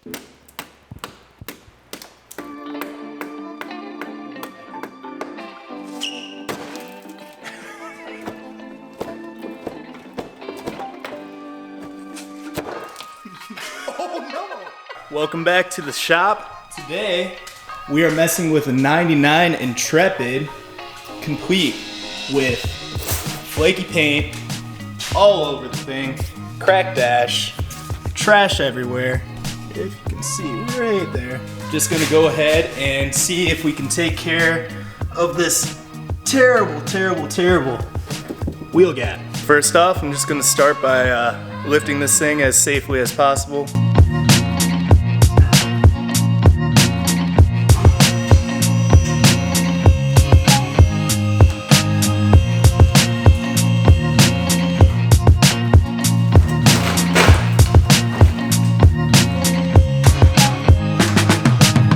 Oh no! Welcome back to the shop. Today we are messing with a 99 Intrepid, complete with flaky paint all over the thing, crack dash, trash everywhere. If you can see right there. Just gonna go ahead and see if we can take care of this terrible wheel gap. First off, I'm just gonna start by lifting this thing as safely as possible.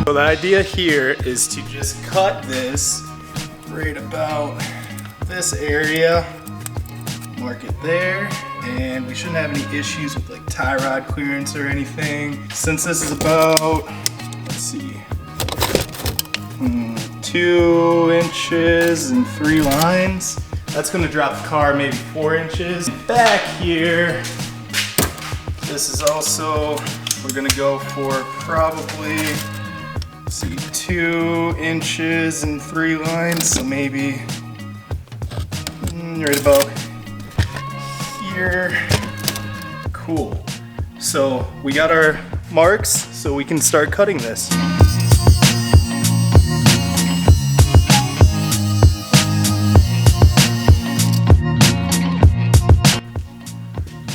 So the idea here is to just cut this right about this area, mark it there, and we shouldn't have any issues with like tie rod clearance or anything. Since this is about, let's see, 2 inches and 3 lines, that's gonna drop the car maybe 4 inches. Back here, this is also, we're gonna go for probably, see, 2 inches and 3 lines, so maybe right about here. Cool. So we got our marks, so we can start cutting this.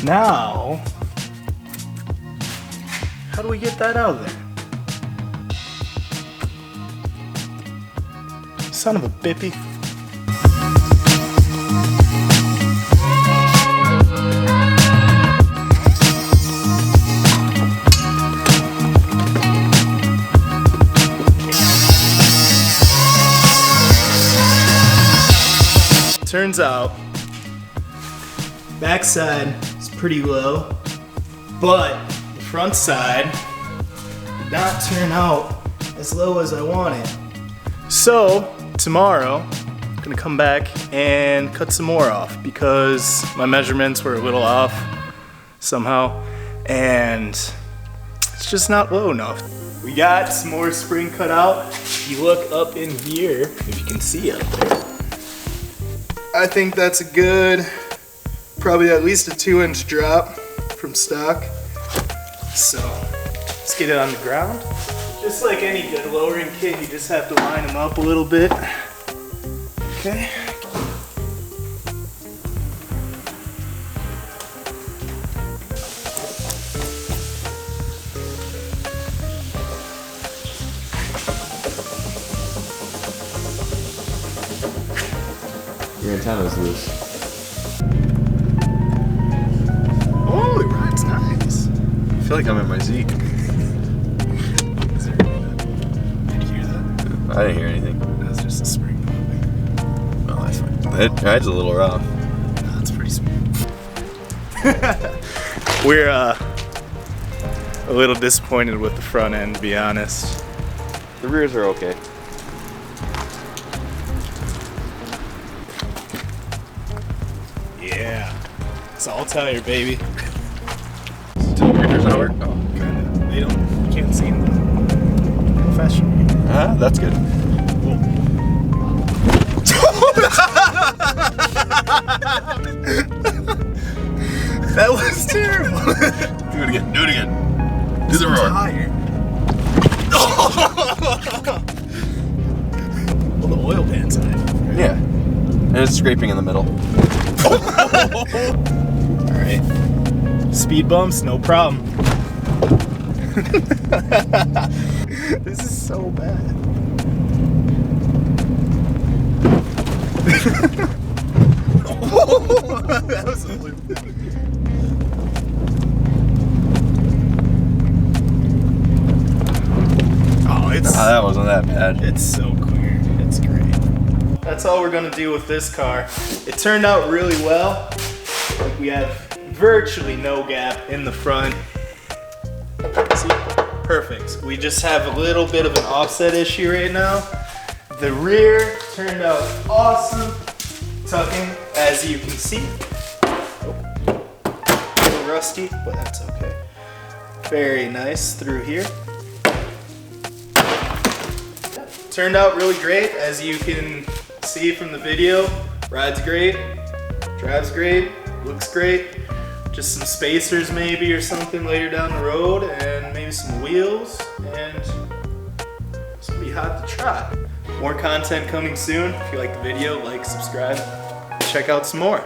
Now, how do we get that out of there? Son of a bippy. Turns out, backside is pretty low, but the front side did not turn out as low as I wanted. So, tomorrow, I'm gonna come back and cut some more off because my measurements were a little off somehow, and it's just not low enough. We got some more spring cut out. If you look up in here, if you can see up there, I think that's a good, probably at least a 2-inch drop from stock. So, let's get it on the ground. Just like any good lowering kit, you just have to line them up a little bit. Okay. Your antenna's loose. Oh, it rides nice. I feel like I'm in my Zeke. Did you hear that? I didn't hear anything. That's just a spring moving. Oh, that's fine. It rides a little rough. No, it's pretty smooth. We're a little disappointed with the front end, to be honest. The rears are okay. Yeah, it's all tire, baby. Rears not work? Oh. They don't, you can't see them professionally. Ah, that's good. Cool. That was terrible. Do it again. Do it again. Do the roar. Well, the oil pan side. Right? Yeah. And it's scraping in the middle. All right. Speed bumps, no problem. This is so bad. That was a loop. Oh, it's. That wasn't that bad. It's so clear. It's great. That's all we're gonna do with this car. It turned out really well. Like we have virtually no gap in the front. See? perfect. We just have a little bit of an offset issue right now. The rear turned out awesome. Tucking, as you can see. A little rusty, but that's okay. Very nice through here. Turned out really great, as you can see from the video. Rides great, drives great, looks great. Just some spacers maybe or something later down the road, and maybe some wheels, and it's gonna be hot to try. More content coming soon. If you like the video, like, subscribe, check out some more.